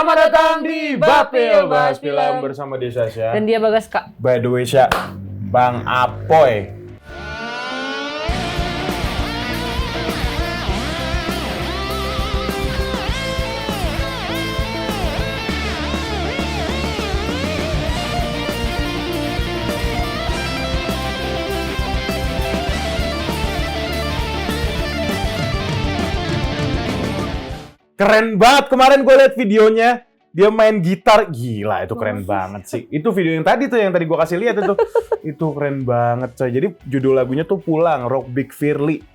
Selamat datang di Bapil Bahas Film bersama Desa Sya. Dan dia Bagas Kak. By the way Sya, Bang Apoy. Keren banget, kemarin gue liat videonya. Dia main gitar, gila itu keren banget sih. Itu video yang tadi gue kasih lihat itu. Itu keren banget coy. Jadi judul lagunya tuh Pulang, Rock Big Firly.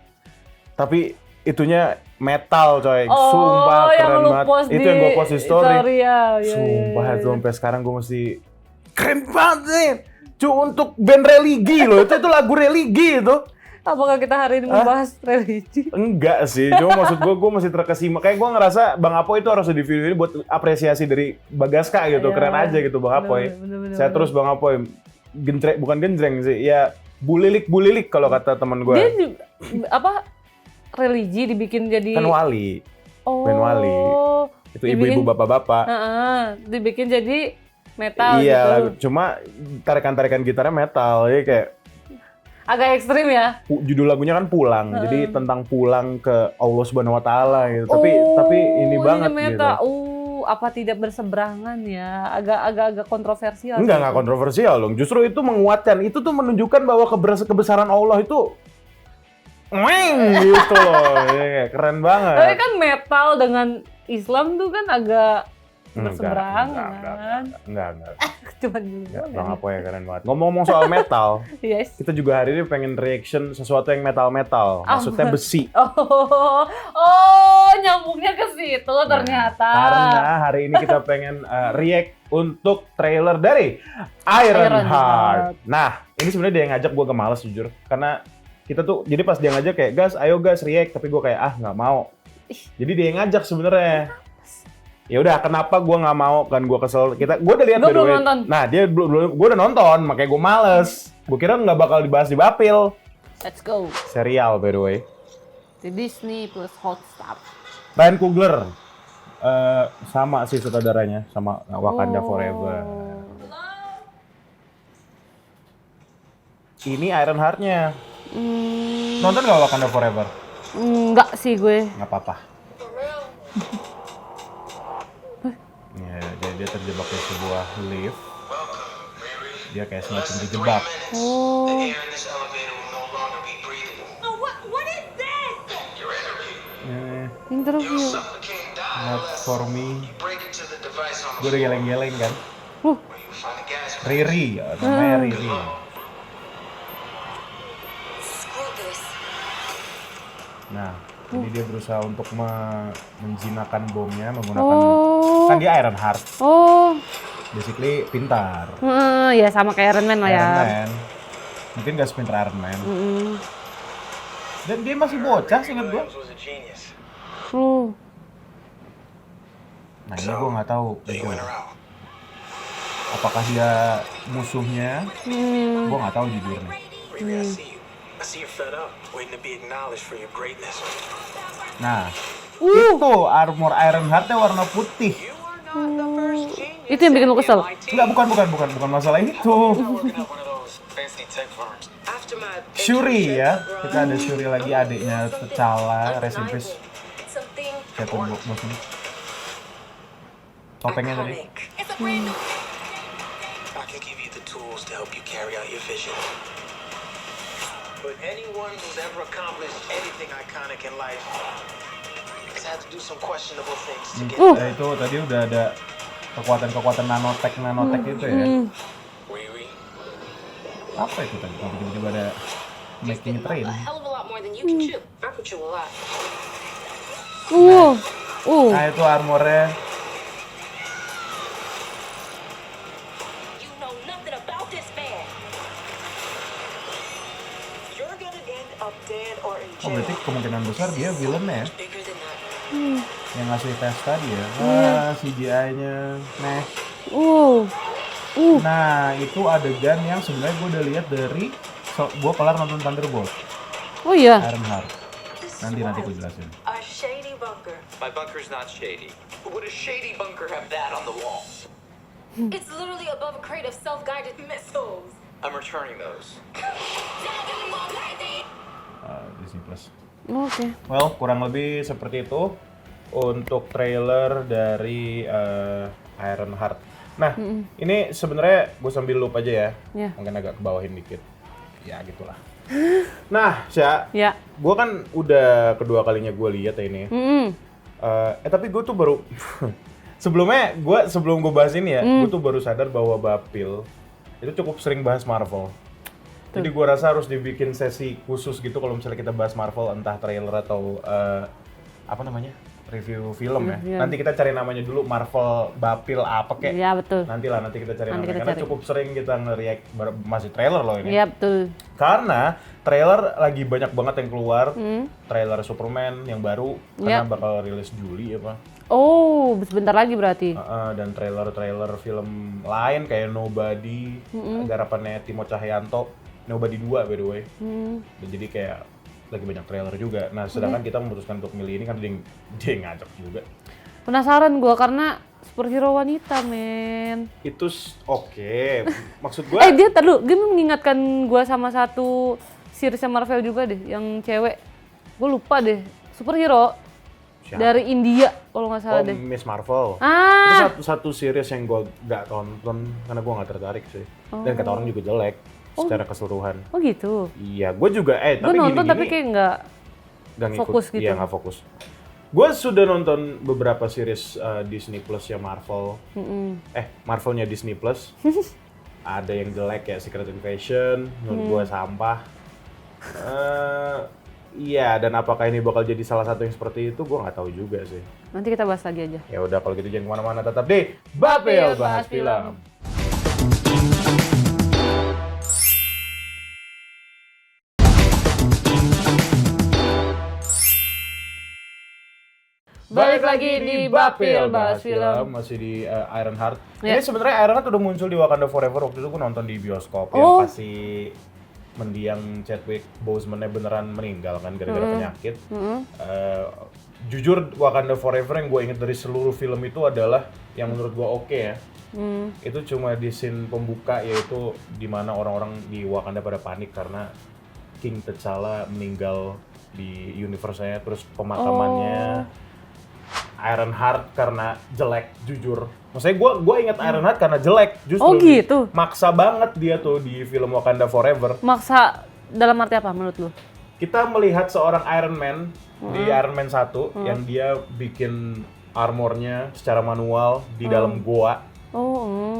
Tapi itunya metal coy. Sumpah keren banget. Itu yang gue post di story. Sumpah itu sampai sekarang gue masih keren banget sih. Untuk band religi loh. Itu lagu religi itu. Apakah kita hari ini membahas religi? Enggak sih, cuma maksud gue masih terkesima. Kayak gue ngerasa Bang Apoy itu harus di video ini buat apresiasi dari Bagaska gitu. Keren aja gitu Bang Apoy. Saya terus Bang Apoy, bukan genjreng sih, ya bulilik kalau kata teman gue. Dia religi dibikin jadi... Kan wali, band wali. Itu ibu-ibu bapak-bapak. Dibikin jadi metal iya, gitu. Cuma tarikan-tarikan gitarnya metal, ya kayak... Agak ekstrim ya. Judul lagunya kan Pulang, jadi tentang pulang ke Allah Subhanahu Wa Taala gitu. Tapi ini banget gitu. Apa tidak berseberangan ya? Agak kontroversial. Enggak kontroversial dong. Justru itu menguatkan. Itu tuh menunjukkan bahwa kebesaran Allah itu gitu loh. Ya, keren banget. Tapi kan metal dengan Islam tuh kan agak berseberangan. Enggak. Cuman gitu. Bang Apoy keren banget. Ngomong-ngomong soal metal, yes. Kita juga hari ini pengen reaction sesuatu yang metal-metal. Maksudnya besi. Nyambungnya ke situ ternyata. Karena hari ini kita pengen react untuk trailer dari Ironheart. Nah, ini sebenarnya dia yang ngajak, gue males jujur. Karena kita tuh, jadi pas dia ngajak kayak, ayo react. Tapi gue kayak, nggak mau. Jadi dia yang ngajak sebenarnya. Ya udah, kenapa gue nggak mau kan, gue kesel. Gue udah lihat gue belum nonton. Nah dia belum, gue udah nonton, makanya gue males. Gue kira nggak bakal dibahas di Bapil. Let's go. Serial by the way. Di Disney plus Hotstar. Ryan Coogler sama sih sutradaranya sama Wakanda Forever. Ini Ironheart-nya. Nonton nggak Wakanda Forever? Enggak sih gue. Nggak apa-apa. Ya, jadi dia terjebak di sebuah lift. Dia kayak semacam dijebak. Interview. Not for me. Gue udah geleng-geleng kan. Riri, namanya Riri. Nah, jadi dia berusaha untuk menjinakkan bomnya menggunakan kan dia Ironheart. Basically pintar. Ya sama kayak Iron Man lah ya. Iron Man. Mungkin gak sepintar Iron Man. Dan dia masih bocah seingat gue. Nah ini gue nggak tahu. Apakah dia musuhnya? Gue nggak tahu jujurnya. Nah, itu armor Ironheart-nya warna putih. Itu yang bikin lu kesel? Enggak, bukan masalah itu. Shuri ya, kita ada Shuri lagi, adiknya T'Challa, rest in peace. Siapa bosnya? Topengnya tadi. But anyone who's ever accomplished anything iconic in life has had to do some questionable things to get there. Itu tadi udah ada kekuatan nanotek itu ya. Apa itu tadi? Tiba-tiba ada making train. Nah itu armornya. Oh berarti kemungkinan besar dia villain-nya ya? Yang ngasih tes tadi ya? CGI-nya, Nah itu adegan yang sebenarnya gue udah lihat dari gue kelar nonton Thunderbolt. Oh iya? Ironheart. Nanti gue jelasin. My bunker's not shady. Would a shady bunker have that on the wall? It's literally above a crate of self-guided missiles. I'm returning those. Disney Plus. Oke. Well, kurang lebih seperti itu untuk trailer dari Ironheart. Nah, ini sebenarnya gue sambil loop aja ya. Ya. Mungkin agak ke bawahin dikit. Ya, gitulah. Nah, Sya, Ya. gue kan udah kedua kalinya gue lihat ya ini. Tapi gue tuh baru sebelum gue bahas ini ya, gue tuh baru sadar bahwa Bapil itu cukup sering bahas Marvel. Jadi gue rasa harus dibikin sesi khusus gitu kalau misalnya kita bahas Marvel, entah trailer atau apa namanya, review film ya. Iya. Nanti kita cari namanya dulu, Marvel Bapil apa kek. Iya, betul. Nanti kita cari Nanti namanya kita karena cari. cukup sering kita nge-react masih trailer loh ini. Iya, betul. Karena trailer lagi banyak banget yang keluar. Trailer Superman yang baru karena Yap. bakal rilis Juli apa. Oh, sebentar lagi berarti. Dan trailer film lain kayak Nobody, garapannya Timo Cahyanto, Nobody 2 by the way. Dan jadi kayak lagi banyak trailer juga. Nah, sedangkan kita memutuskan untuk milih ini kan dia yang ngajak juga. Penasaran gua karena superhero wanita, men. Itu oke. Maksud gua Dia mengingatkan gua sama satu series Marvel juga deh, yang cewek. Gua lupa deh, superhero siapa? dari India kalau nggak salah deh. Miss Marvel. Ah, Itu satu series yang gua nggak tonton karena gua nggak tertarik sih. Dan kata orang juga jelek secara keseluruhan. oh gitu. Iya, gue juga Gue tapi nonton gini-gini tapi kayak nggak ngikut. fokus gitu. Iya, nggak fokus. Gue sudah nonton beberapa series Disney Plus ya Marvel. Marvelnya Disney Plus. Ada yang jelek ya, Secret Invasion, menurut gue sampah. Iya, dan apakah ini bakal jadi salah satu yang seperti itu, gue nggak tahu juga sih. Nanti kita bahas lagi aja. Ya udah, kalau gitu jangan kemana-mana, tetap di Bapil Bahas Film. Balik lagi di Bapil Bahas Film. Masih di Ironheart. Ya. Ini sebenarnya Ironheart udah muncul di Wakanda Forever. Waktu itu gue nonton di bioskop yang pasti mendiang Chadwick Boseman-nya beneran meninggal kan gara-gara penyakit. Jujur Wakanda Forever yang gue inget dari seluruh film itu adalah yang menurut gue oke ya. Itu cuma di scene pembuka, yaitu dimana orang-orang di Wakanda pada panik karena King T'Challa meninggal di universe-nya, terus pemakamannya. Ironheart karena jelek, jujur. Maksudnya gue inget Ironheart karena jelek, justru. Oh gitu? Maksa banget dia tuh di film Wakanda Forever. Maksa dalam arti apa menurut lu? Kita melihat seorang Iron Man di Iron Man 1 yang dia bikin armornya secara manual di dalam goa.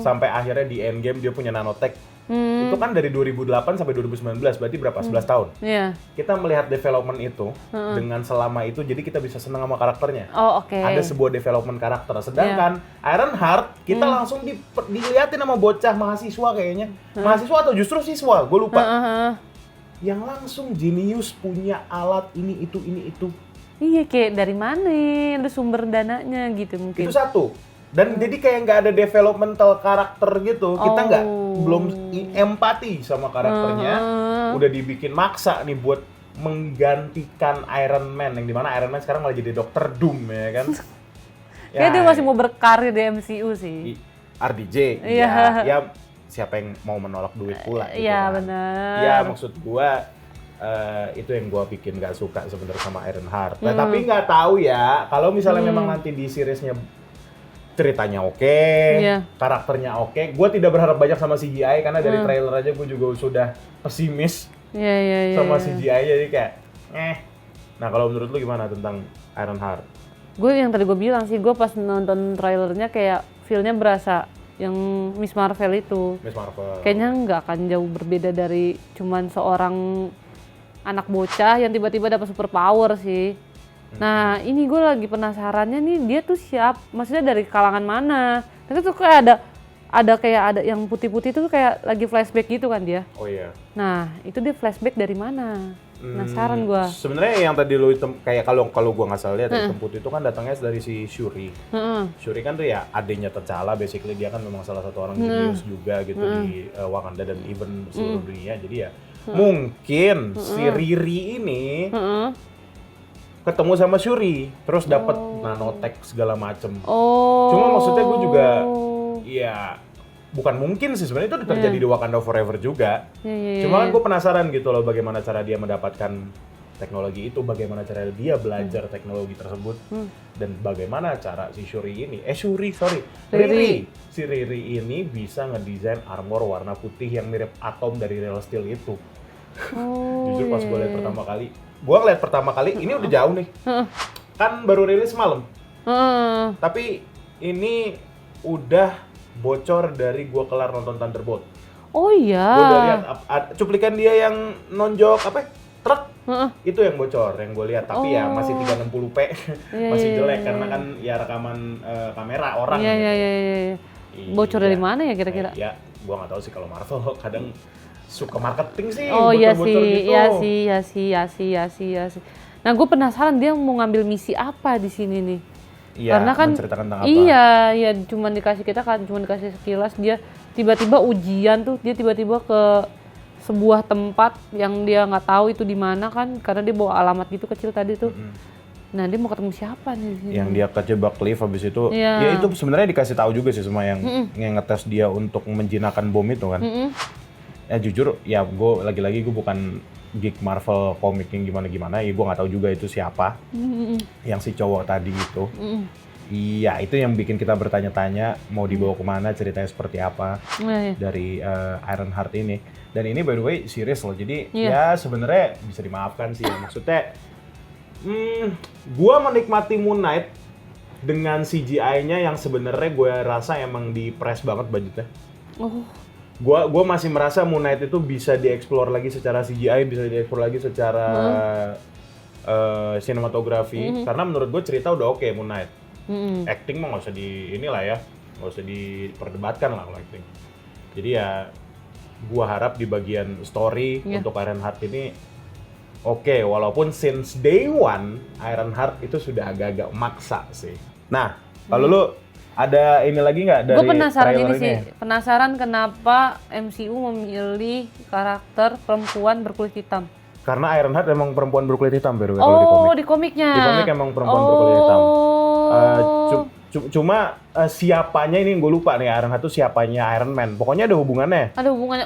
Sampai akhirnya di Endgame dia punya nanotech. Itu kan dari 2008 sampai 2019, berarti berapa? 11 tahun. Iya. Kita melihat development itu dengan selama itu, jadi kita bisa senang sama karakternya. Oh, oke. Ada sebuah development karakter. Sedangkan Ironheart kita langsung diliatin sama bocah mahasiswa kayaknya. Mahasiswa atau justru siswa, gue lupa. Yang langsung jenius, punya alat ini itu. Iya, kayak dari mana? Ada sumber dananya gitu mungkin. Itu satu. Dan jadi kayak nggak ada developmental karakter gitu. Kita belum empati sama karakternya. Udah dibikin maksa nih buat menggantikan Iron Man, yang dimana Iron Man sekarang malah jadi Dr. Doom ya kan. Kayak dia masih mau berkarir di MCU sih. RDJ, Iya. ya siapa yang mau menolak duit pula gitu Iya, kan. benar. Ya maksud gua itu yang gua bikin gak suka sebenarnya sama Ironheart. Nah, tapi nggak tahu ya kalau misalnya memang nanti di seriesnya ceritanya oke, karakternya oke. Gue tidak berharap banyak sama CGI karena dari trailer aja gue juga sudah pesimis sama CGI, jadi kayak Nah, kalau menurut lu gimana tentang Ironheart? Gue yang tadi gue bilang sih, gue pas nonton trailernya kayak feel-nya berasa yang Miss Marvel itu. Miss Marvel. Kayaknya nggak akan jauh berbeda dari cuman seorang anak bocah yang tiba-tiba dapat super power sih. Nah, ini gue lagi penasarannya nih, dia tuh maksudnya dari kalangan mana? Tapi tuh kayak ada yang putih-putih itu kayak lagi flashback gitu kan dia. Oh iya. Nah, itu dia flashback dari mana? Penasaran gue. Sebenarnya yang tadi lu kayak kalau gue nggak salah lihat hitam putih itu kan datangnya dari si Shuri. Shuri kan tuh ya adiknya T'Challa, basically dia kan memang salah satu orang jenius juga gitu di Wakanda dan even seluruh dunia. Jadi ya mungkin si Riri ini ketemu sama Shuri, terus dapat nanotech segala macem. Oh. Cuma maksudnya gue juga, ya bukan mungkin sih sebenarnya itu udah terjadi di Wakanda Forever juga. Cuma kan gue penasaran gitu loh bagaimana cara dia mendapatkan teknologi itu, bagaimana cara dia belajar teknologi tersebut, dan bagaimana cara si Riri ini bisa ngedesain armor warna putih yang mirip Atom dari Real Steel itu. Jujur pas gue lihat pertama kali, ini udah jauh nih, kan baru rilis malam, tapi ini udah bocor dari gue kelar nonton Thunderbolt. Oh iya. Gue udah lihat cuplikan dia yang nonjok truk. Itu yang bocor, yang gue lihat. Tapi ya masih 360p, masih jelek karena kan ya rekaman kamera orang. Iya. Bocor dari mana ya kira-kira? Ya, gue nggak tahu sih kalau Marvel kadang suka marketing sih. Oh iya gitu. Iya sih. Nah gue penasaran dia mau ngambil misi apa di sini nih? Iya, karena kan menceritakan tentang apa? Iya, cuman dikasih sekilas dia tiba-tiba ujian tuh, dia tiba-tiba ke sebuah tempat yang dia nggak tahu itu di mana kan, karena dia bawa alamat gitu kecil tadi tuh. Nah dia mau ketemu siapa nih di sini? Yang dia kejebak cliff habis itu, ya itu sebenarnya dikasih tahu juga sih semua yang ngetes dia untuk menjinakkan bom itu kan. Ya jujur, ya gue lagi-lagi gue bukan geek Marvel komik yang gimana-gimana, ya gue nggak tahu juga itu siapa yang si cowok tadi itu. Iya, itu yang bikin kita bertanya-tanya mau dibawa kemana, ceritanya seperti apa dari Ironheart ini. Dan ini by the way series loh, jadi ya sebenarnya bisa dimaafkan sih. Maksudnya, gue menikmati Moon Knight dengan CGI-nya yang sebenarnya gue rasa emang di-press banget budgetnya. Gue masih merasa Moon Knight itu bisa dieksplor lagi secara CGI, bisa dieksplor lagi secara sinematografi. Karena menurut gue cerita udah oke Moon Knight. Acting mah nggak usah nggak usah diperdebatkan lah kalau acting. Jadi ya, gue harap di bagian story untuk Ironheart ini oke, walaupun since day one Ironheart itu sudah agak-agak maksa sih. Nah, kalau lu ada ini lagi nggak dari trailer ini? Penasaran kenapa MCU memilih karakter perempuan berkulit hitam? Karena Ironheart emang perempuan berkulit hitam baru kalau di komik. Di komiknya. Di komik emang perempuan berkulit hitam. Cuma siapanya ini gue lupa nih, Ironheart itu siapanya Iron Man. Pokoknya ada hubungannya. Ada hubungannya.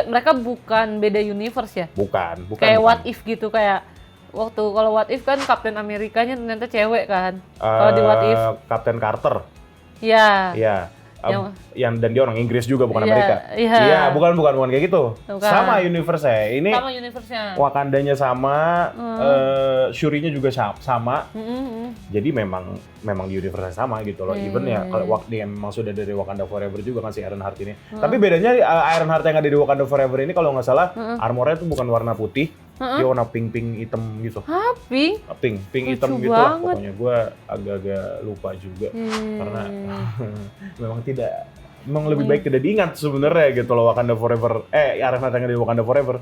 Mereka bukan beda universe ya? Bukan. Bukan. Kayak What If gitu, kayak waktu kalau What If kan Captain Amerikanya ternyata cewek kan. Kalau di What If Captain Carter. Iya. Iya. Yang dan dia orang Inggris juga bukan Amerika. Iya, bukan kayak gitu. Bukan. Sama universe-nya. Ini sama universe-nya. Wakandanya sama, Shuri-nya juga sama. Jadi memang di universe sama gitu loh. Even ya kalau dia memang sudah dari Wakanda Forever juga kan si Ironheart ini. Tapi bedanya Ironheart yang ada di Wakanda Forever ini kalau nggak salah armornya itu bukan warna putih, dia warna pink hitam gitu. Pink hitam lucu gitu lah. banget. Pokoknya gue agak-agak lupa juga karena memang lebih baik tidak diingat sebenarnya gitu loh Wakanda Forever. Ironheart yang ada di Wakanda Forever.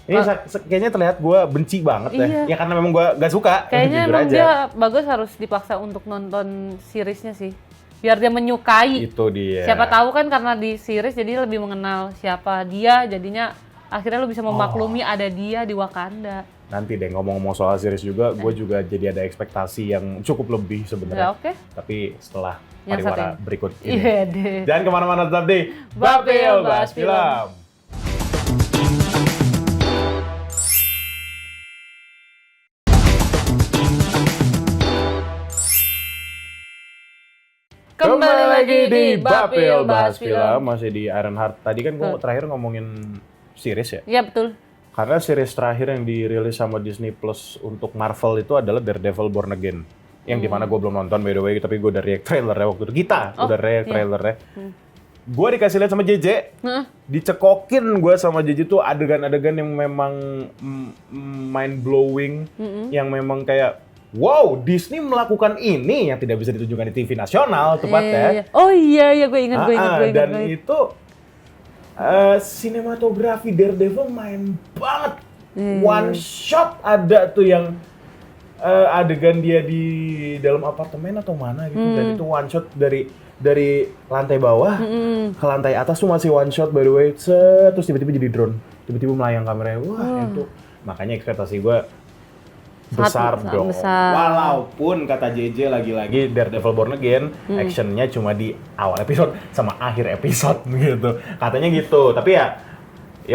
Ini kayaknya terlihat gue benci banget ya karena memang gue gak suka. Kayaknya jujur emang aja. dia bagus harus dipaksa untuk nonton seriesnya sih, biar dia menyukai. Itu dia. Siapa tahu kan karena di series jadi lebih mengenal siapa dia, jadinya akhirnya lu bisa memaklumi ada dia di Wakanda. Nanti deh ngomong-ngomong soal series juga, gue juga jadi ada ekspektasi yang cukup lebih sebenarnya. Oke. Tapi setelah Yang pariwara berikut ini. Iya deh. Jangan kemana-mana, tetap di Bapil Bahas Film. Kembali lagi di Bapil Bahas Film. Film, masih di Ironheart. Tadi kan gue terakhir ngomongin series ya. Iya betul. Karena series terakhir yang dirilis sama Disney Plus untuk Marvel itu adalah Daredevil Born Again. Yang dimana gue belum nonton by the way, tapi gue udah react trailernya waktu itu. Udah react trailernya. Gue dikasih lihat sama JJ, dicekokin gue sama JJ tuh adegan-adegan yang memang mind blowing, yang memang kayak wow, Disney melakukan ini yang tidak bisa ditunjukkan di TV nasional tepatnya. Oh iya, gue ingat. Dan itu sinematografi Daredevil main banget. One shot ada tuh yang adegan dia di dalam apartemen atau mana gitu, dan itu one shot dari lantai bawah ke lantai atas tuh masih one shot by the way. Terus tiba-tiba jadi drone, tiba-tiba melayang kameranya. Wah, itu makanya ekspektasi gue besar sangat dong. besar. Walaupun kata JJ lagi-lagi Daredevil Born Again, actionnya cuma di awal episode sama akhir episode gitu. Katanya gitu. Tapi ya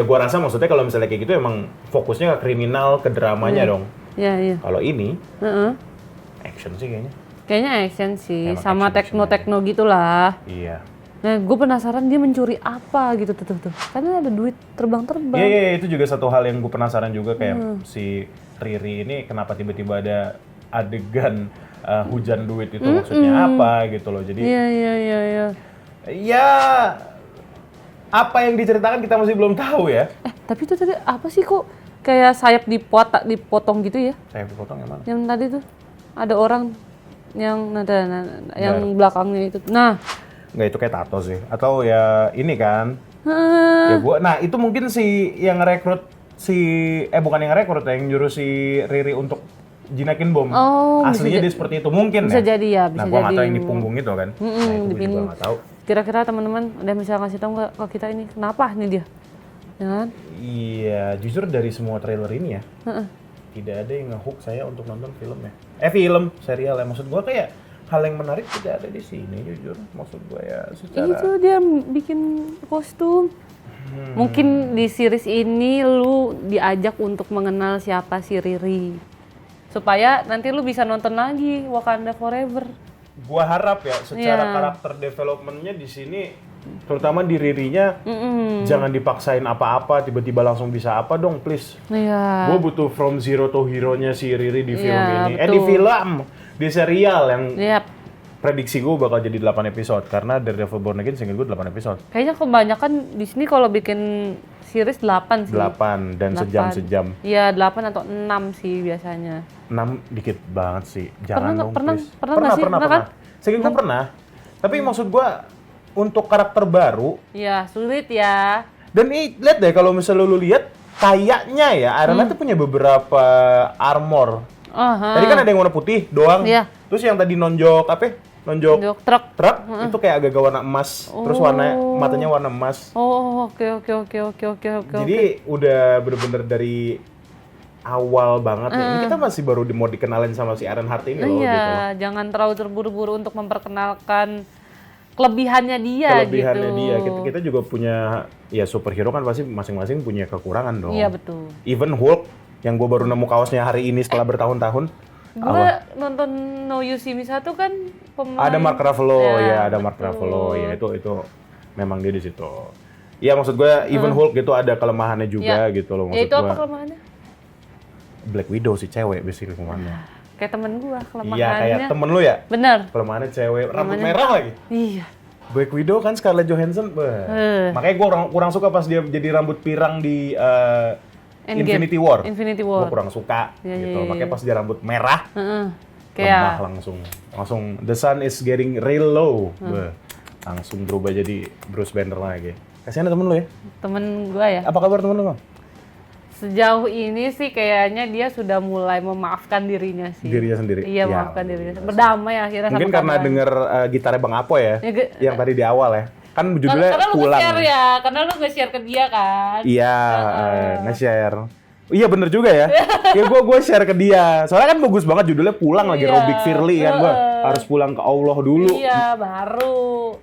gua rasa maksudnya kalau misalnya kayak gitu emang fokusnya ke kriminal, ke dramanya dong. Iya. Kalau ini Heeh. action sih kayaknya. Kayaknya action sih, Emang sama action-actionnya. tekno gitulah. Iya. Nah, gue penasaran dia mencuri apa gitu tuh. Karena ada duit terbang-terbang. Iya, itu juga satu hal yang gue penasaran juga kayak si Riri ini kenapa tiba-tiba ada adegan hujan duit itu maksudnya apa gitu loh. Jadi Iya. ya apa yang diceritakan kita masih belum tahu ya. Tapi itu tadi apa sih kok kayak sayap dipotong gitu ya? Saya potong yang mana? Yang tadi tuh ada orang yang yang belakangnya itu. Nah, Nggak, itu kayak tato sih. Atau ya ini kan. Ya nah itu mungkin si yang ngerekrut bukan yang ngerekrut ya, yang nyuruh si Riri untuk jinakin bom. Oh, Aslinya dia seperti itu mungkin bisa ya. jadi ya, bisa Nah, gua nggak tahu jadi. yang di punggung itu kan. Nah, itu di gua juga punggung. nggak tahu. Kira-kira teman-teman ada yang bisa ngasih tahu nggak ke kita ini kenapa nih dia? Ya kan? Iya, jujur dari semua trailer ini ya, tidak ada yang ngehook saya untuk nonton filmnya. Film, serial ya. Maksud gua kayak hal yang menarik tidak ada di sini, jujur. Maksud gua ya secara Itu dia bikin kostum. Mungkin di series ini lu diajak untuk mengenal siapa si Riri. Supaya nanti lu bisa nonton lagi Wakanda Forever. gua harap ya secara Iya. karakter developmentnya di sini, terutama di Ririnya, jangan dipaksain apa-apa, tiba-tiba langsung bisa apa dong, please. Iya. Gua butuh from zero to hero-nya si Riri di film Iya, ini. Di betul. film, di serial yang Yap. prediksi gue bakal jadi 8 episode karena Daredevil Born Again single gue 8 episode. Kayaknya kebanyakan di sini kalau bikin series 8 sih. 8 dan 8. sejam-sejam. Iya, 8 atau 6 sih biasanya. 6 dikit banget sih. Jangan dong, please. Pernah nggak sih? Pernah kan? Single gue pernah. Tapi maksud gue untuk karakter baru Iya, sulit ya. dan lihat deh kalau misalnya lu lihat kayaknya ya Iron Man tuh punya beberapa armor. Aha. Tadi kan ada yang warna putih doang. Iya. Terus yang tadi nonjok nonjok Jok truk. truk itu kayak agak warna emas. Terus warna matanya warna emas. Oh, oke. Jadi udah bener-bener dari awal banget nih. Ini kita masih baru mau dikenalin sama si Iron Heart ini loh gitu. Iya, jangan terlalu terburu-buru untuk memperkenalkan kelebihannya dia Kelebihannya gitu. dia. Kita juga punya ya superhero kan pasti masing-masing punya kekurangan dong. Iya, betul. Even Hulk yang gue baru nemu kaosnya hari ini setelah bertahun-tahun. Gue nonton No You See Me 1 kan pemain. Ada Mark Ruffalo ya, ada Mark betul. Ruffalo ya itu memang dia di situ. Iya maksud gue even Hulk gitu ada kelemahannya juga gitu loh maksud Ya itu apa gue. kelemahannya? Black Widow si cewek basically kelemahannya. Kayak temen gue kelemahannya. Iya kayak temen lu ya. Bener. Kelemahannya cewek, rambut merah lagi. Iya. Black Widow kan Scarlett Johansson, makanya gue kurang suka pas dia jadi rambut pirang di Endgame. Infinity War. Infinity Gue War. kurang suka Iya, gitu. iya, Makanya iya. pas dia rambut merah, Heeh. lemah Kayak langsung the sun is getting real low. Langsung berubah jadi Bruce Banner lagi. Kasihan temen lu ya. temen gue ya. Apa kabar temen lu, Bang? Sejauh ini sih kayaknya dia sudah mulai memaafkan dirinya sih. Dirinya sendiri? Iya, Ya, memaafkan dirinya. Berdamai akhirnya Mungkin sama karena keadaan. denger gitarnya Bang Apo ya, Ya, yang tadi di awal ya. Kan judulnya karena lu Pulang. nge-share ya, karena lu nge-share ke dia kan. Iya, nge-share. Iya bener juga ya. Ya gue share ke dia. Soalnya kan bagus banget judulnya Pulang lagi Iya. Robic Firly kan gue harus pulang ke Allah dulu. Iya, baru.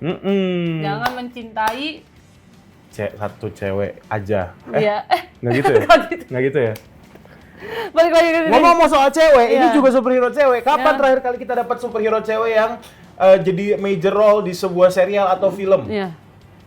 Jangan Hmm. mencintai. Satu cewek aja. Iya. Nggak gitu ya? Nggak gitu. Nggak gitu ya? Balik lagi ke sini. Ngomong soal cewek, ini Iya. juga superhero cewek. Kapan Iya. terakhir kali kita dapat superhero cewek yang jadi major role di sebuah serial atau film? Iya,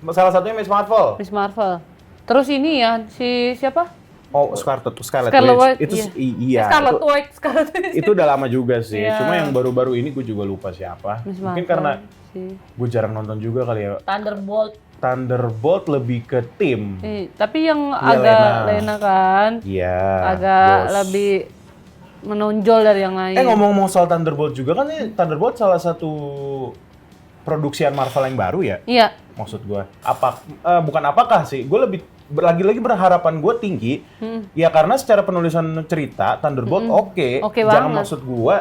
Salah satunya Miss Marvel. Miss Marvel. Terus ini ya, si siapa? Oh, Scarlet Scarlet Witch. Witch, Itu iya. iya. Scarlet itu- Witch, Scarlet Witch. itu udah lama juga sih. Iya. Cuma yang baru-baru ini gue juga lupa siapa. Miss Mungkin Marvel, karena si gue jarang nonton juga kali ya. Thunderbolt. Thunderbolt lebih ke tim. Tapi yang Iya, agak Lena. Lena kan, Iya. agak bos. lebih menonjol dari yang lain. Ngomong-ngomong soal Thunderbolt juga kan ini Thunderbolt salah satu produksian Marvel yang baru ya. Iya, Maksud gue. Bukan apakah sih? Gue lagi-lagi berharapan gue tinggi. Ya karena secara penulisan cerita Thunderbolt oke. Oke Jangan banget. maksud gue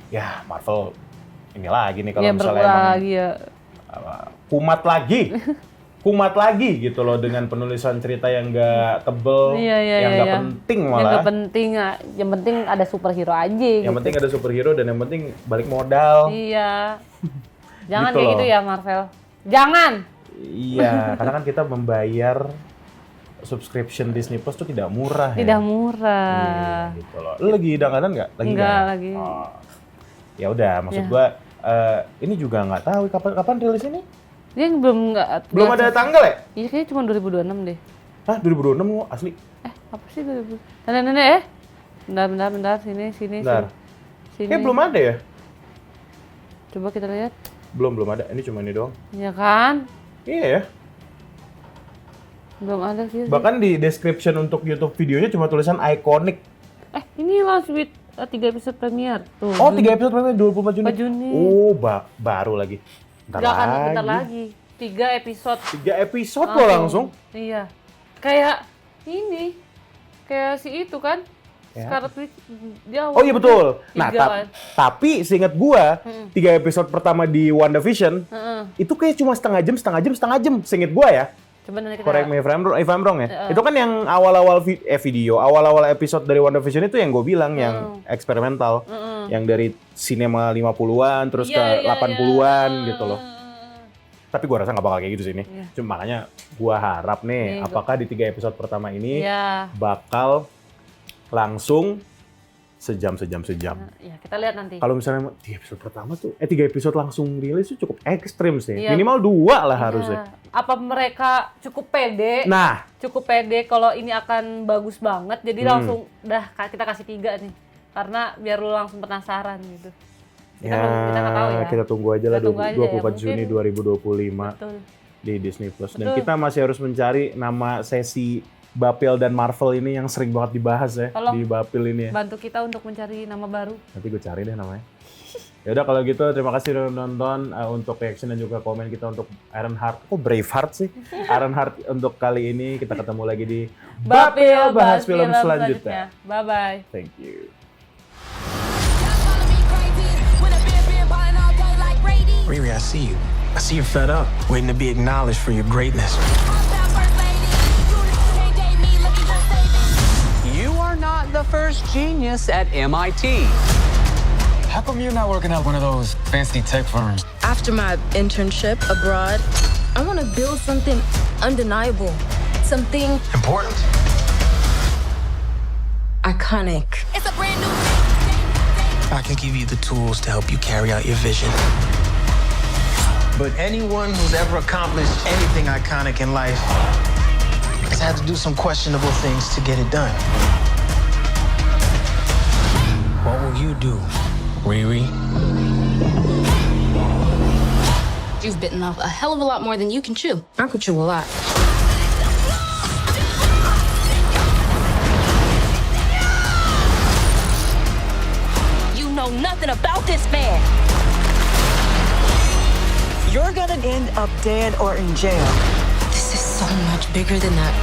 ya Marvel ini lagi nih kalau iya misalnya berkurang emang lagi ya. kumat lagi. kumat lagi gitu loh dengan penulisan cerita yang nggak tebel, Iya, yang nggak iya. penting Yang malah. nggak penting, yang penting ada superhero aja. Yang gitu. penting ada superhero dan yang penting balik modal. Iya. Jangan Gitu kayak loh. gitu ya Marvel. Jangan. Iya, karena kan kita membayar subscription Disney Plus tuh tidak murah ya. Tidak murah. Iya, gitu loh. Lu lagi danganan nggak? Lagi Enggak nggak? lagi. Oh. Ya udah, maksud Ya. gua ini juga nggak tahu kapan rilis ini? Dia belum Belum ada tanggal ya? Iya kayaknya cuma 2026 deh. Hah, 2026 kok asli. Apa sih 2000? Nenek. Bentar, sini. Bentar. Sini. Kayak belum ada ya? Coba kita lihat. Belum ada. Ini cuma ini doang. Ya kan? Iya ya. Belum ada sih. Bahkan di description untuk YouTube videonya cuma tulisan iconic. Ini Last with 3 episode premiere. Tuh. Oh, 3 episode premiere 24 Juni. 4 Juni. Oh, baru lagi. Bentar lagi. 3 episode. 3 episode loh langsung. Iya. Kayak ini. Kayak si itu kan. Ya. Scarlet Witch dia Oh iya betul. Nah, 3 kan. tapi seingat gua, 3 episode pertama di WandaVision, Heeh. itu kayak cuma setengah jam. Seingat gua ya. Coba nanti kita Correct me if I'm wrong ya. Itu kan yang awal-awal awal-awal episode dari WandaVision itu yang gue bilang yang eksperimental. Yang dari sinema 50-an terus ke 80-an gitu loh. Tapi gue rasa nggak bakal kayak gitu sih ini. Cuma makanya gue harap nih, apakah di 3 episode pertama ini Iya. bakal langsung sejam. Ya, kita lihat nanti. Kalau misalnya 3 episode pertama tuh, 3 episode langsung rilis itu cukup ekstrim sih. Iya. Minimal 2 lah harusnya. Iya. Apa mereka cukup pede? Nah, Cukup pede kalau ini akan bagus banget. Jadi langsung kita kasih 3 nih. Karena biar lu langsung penasaran gitu. Kita nggak tahu ya. Kita tunggu aja lah Kita tunggu aja 24 ya. Juni 2025 Betul. di Disney Plus. Dan Betul. kita masih harus mencari nama sesi Bapil dan Marvel ini yang sering banget dibahas ya Tolong. di Bapil ini ya. Bantu kita untuk mencari nama baru. Nanti gue cari deh namanya. Ya udah kalau gitu terima kasih udah nonton untuk reaction dan juga komen kita untuk Ironheart. Kok Braveheart sih? Ironheart untuk kali ini kita ketemu lagi di Bapil bahas film selanjutnya. Bye bye. Thank you. Riri, I see you. I see you're fed up, waiting to be acknowledged for your greatness. You are not the first genius at MIT. How come you're not working at one of those fancy tech firms? After my internship abroad, I want to build something undeniable, something Important? iconic. It's a brand new I can give you the tools to help you carry out your vision. But anyone who's ever accomplished anything iconic in life has had to do some questionable things to get it done. What will you do, Riri? You've bitten off a hell of a lot more than you can chew. I could chew a lot. You know nothing about this man. You're gonna end up dead or in jail. This is so much bigger than that.